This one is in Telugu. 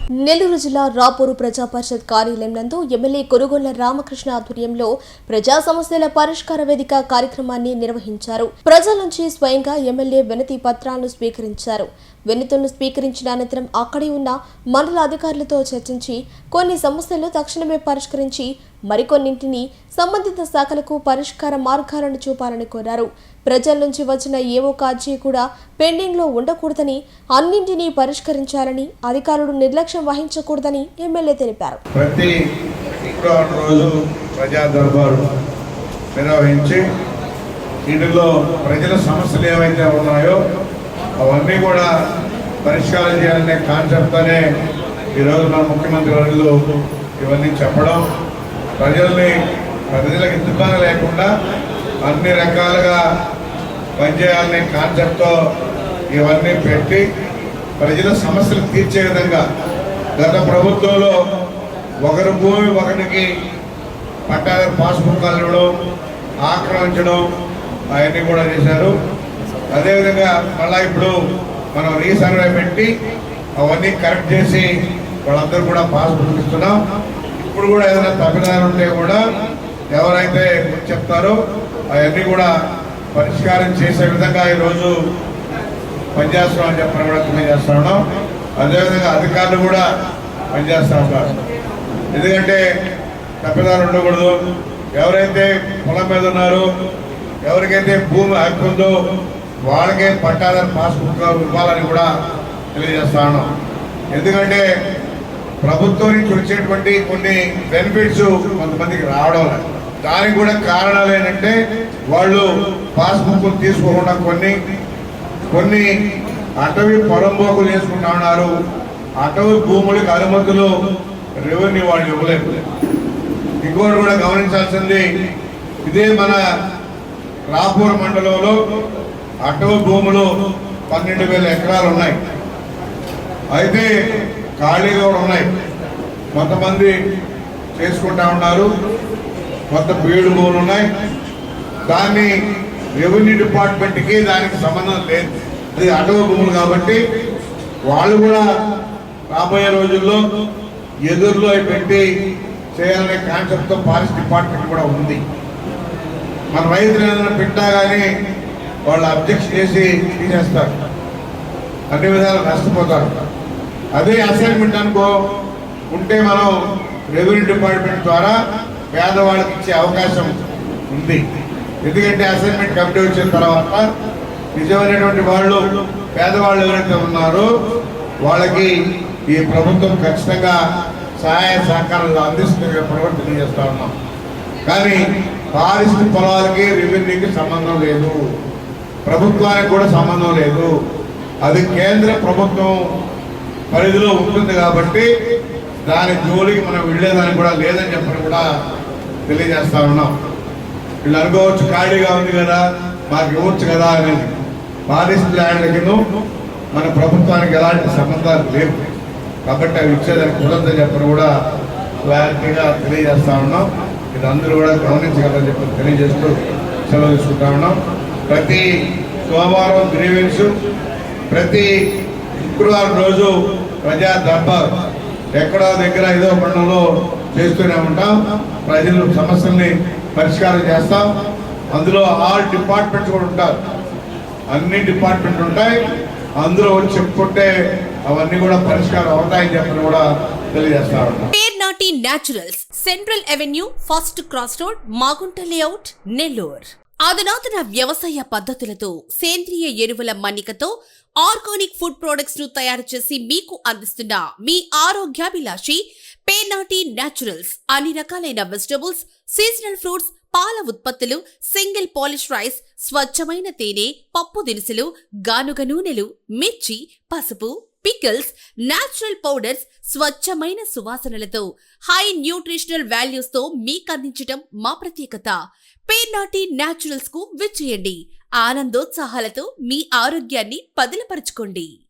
నెల్లూరు జిల్లా రాపూరు ప్రజా పరిషత్ కార్యాలయం నందు ఎమ్మెల్యే కొరుగొండ్ల రామకృష్ణ ఆధ్వర్యంలో ప్రజా సమస్యల పరిష్కార వేదిక కార్యక్రమాన్ని నిర్వహించారు. ప్రజల నుంచి స్వయంగా ఎమ్మెల్యే వినతి పత్రాలను స్వీకరించారు. వినతులను స్వీకరించిన అనంతరం అక్కడే ఉన్న మండల అధికారులతో చర్చించి కొన్ని సమస్యలు తక్షణమే పరిష్కరించి మరికొన్నింటిని సంబంధిత శాఖలకు పరిష్కార మార్గాలను చూపాలని కోరారు. ప్రజల నుంచి వచ్చిన ఏ ఒక్క అర్జీ కూడా పెండింగ్ లో ఉండకూడదని, అన్నింటినీ పరిష్కరించాలని, అధికారులు నిర్లక్ష్యం వహించకూడదని ఎమ్మెల్యే తెలిపారు. ప్రతి రోజు ప్రజా దర్బారు నిర్వహించి ఇందులో ప్రజల సమస్యలు ఏవైతే ఉన్నాయో అవన్నీ కూడా పరిష్కారం చేయాలనే కాన్సెప్ట్తోనే ఈరోజు మన ముఖ్యమంత్రి వర్యులు ఇవన్నీ చెప్పడం, ప్రజలకు ఇబ్బంది లేకుండా అన్ని రకాలుగా పనిచేయాలనే కాన్సెప్ట్తో ఇవన్నీ పెట్టి ప్రజల సమస్యలు తీర్చే విధంగా గత ప్రభుత్వంలో ఒకరి భూమి ఒకరికి పట్టాదారు పాస్బుక్ ఇవ్వడం, ఆక్రమించడం అవన్నీ కూడా చేశారు. అదేవిధంగా మళ్ళీ ఇప్పుడు మనం రీసర్వే పెట్టి అవన్నీ కరెక్ట్ చేసి వాళ్ళందరూ కూడా పాస్బుక్ ఇస్తున్నాం. ఇప్పుడు కూడా ఏదైనా తప్పిదాలు ఉంటే కూడా ఎవరైతే చెప్తారో అవన్నీ కూడా పరిష్కారం చేసే విధంగా ఈరోజు పనిచేస్తామని చెప్పని కూడా తెలియజేస్తా ఉన్నాం. అదేవిధంగా అధికారులు కూడా పనిచేస్తూ ఉంటారు. ఎందుకంటే తప్పిదాలు ఉండకూడదు. ఎవరైతే పొలం మీద ఉన్నారో, ఎవరికైతే భూమి హక్కు ఉందో వాళ్ళకే పట్టాదారు పాస్బుక్ ఇవ్వాలని కూడా తెలియజేస్తా ఉన్నాం. ఎందుకంటే ప్రభుత్వం నుంచి వచ్చేటువంటి కొన్ని బెనిఫిట్స్ కొంతమందికి రావడం లేదు. దానికి కూడా కారణాలు ఏంటంటే వాళ్ళు పాస్బుక్ తీసుకోకుండా కొన్ని అటవీ పొలంబోకులు చేసుకుంటా ఉన్నారు. అటవీ భూములకు అనుమతులు రెవెన్యూ వాళ్ళు ఇవ్వలేదు. ఇంకోటి కూడా గమనించాల్సింది, ఇదే మన రాపూర్ మండలంలో అటవీ భూములు 12,000 ఎకరాలు ఉన్నాయి. అయితే ఖాళీగా కూడా ఉన్నాయి. కొంతమంది చేసుకుంటా ఉన్నారు. కొంత బీడు భూములు ఉన్నాయి. దాన్ని రెవెన్యూ డిపార్ట్మెంట్కి దానికి సంబంధం లేదు. అది అటవీ భూములు కాబట్టి వాళ్ళు కూడా రాబోయే రోజుల్లో ఎదురులో పెట్టి చేయాలనే కాన్సెప్ట్తో ఫారెస్ట్ డిపార్ట్మెంట్ కూడా ఉంది. మన రైతులు ఏదైనా పెట్టా కానీ వాళ్ళు అబ్జెక్షన్ చేసి తీసేస్తారు, అన్ని విధాలు నష్టపోతారు. అదే అసైన్మెంట్ అనుకో ఉంటే మనం రెవెన్యూ డిపార్ట్మెంట్ ద్వారా పేదవాళ్ళకి ఇచ్చే అవకాశం ఉంది. ఎందుకంటే అసైన్మెంట్ కమిటీ వచ్చిన తర్వాత నిజమైనటువంటి వాళ్ళు పేదవాళ్ళు ఎవరైతే ఉన్నారో వాళ్ళకి ఈ ప్రభుత్వం ఖచ్చితంగా సహాయ సహకారాలు అందిస్తుందని కూడా తెలియజేస్తా ఉన్నాం. కానీ ఫారెస్ట్ పొలాలకి రెవెన్యూకి సంబంధం లేదు, ప్రభుత్వానికి కూడా సంబంధం లేదు. అది కేంద్ర ప్రభుత్వం పరిధిలో ఉంటుంది కాబట్టి దాని జోలికి మనం వెళ్ళేదానికి కూడా లేదని చెప్పని కూడా తెలియజేస్తా ఉన్నాం. వీళ్ళు అనుకోవచ్చు ఖాళీగా ఉంది కదా మాకు ఇవ్వచ్చు కదా అనేది. ఫారెస్ట్ ల్యాండ్లకి మన ప్రభుత్వానికి ఎలాంటి సంబంధాలు లేవు కాబట్టి అవి ఇచ్చేదానికి కుదరదని చెప్పని కూడా క్లారిటీగా తెలియజేస్తా ఉన్నాం. ఇది అందరూ కూడా గమనించగలరని చెప్పి తెలియజేస్తూ సెలవు తీసుకుంటా ఉన్నాం. ప్రతి సోమవారం గ్రీవెన్స్, ప్రతి శుక్రవారం రోజు ప్రజా దర్బార్ ఎక్కడో దగ్గర ఏదో మండలంలో చేస్తూనే ఉంటాం. ప్రజల సమస్యల్ని పరిష్కారం చేస్తాం. అందులో ఆల్ డిపార్ట్మెంట్స్ కూడా ఉంటారు. అన్ని డిపార్ట్మెంట్లు ఉంటాయి. అందులో వచ్చి చెప్పుకుంటే అవన్నీ కూడా పరిష్కారం అవుతాయని చెప్పని కూడా తెలియజేస్తా ఉంటాం. Pernati naturals, central avenue, first cross road, Magunta layout, Nellore. అధునాతన వ్యవసాయ పద్ధతులతో సేంద్రియ ఎరువుల మన్నికతో ఆర్గానిక్ ఫుడ్ ప్రొడక్ట్స్ ను తయారు చేసి మీకు అందిస్తున్న మీ ఆరోగ్యాభిలాషి పేర్నాటి న్యాచురల్స్. అన్ని రకాలైన వెజిటబుల్స్, సీజనల్ ఫ్రూట్స్, పాల ఉత్పత్తులు, సింగిల్ పాలిష్ రైస్, స్వచ్ఛమైన తేనె, పప్పు దినుసులు, గానుగ నూనెలు, మిర్చి, పసుపు, పికిల్స్, న్యాచురల్ పౌడర్స్, స్వచ్ఛమైన సువాసనలతో హై న్యూట్రిషనల్ వాల్యూస్ తో మీకు అందించడం మా ప్రత్యేకత. పేర్నాటి న్యాచురల్స్ కు విచ్చేయండి. ఆనందోత్సాహాలతో మీ ఆరోగ్యాన్ని పదిలపరచుకోండి.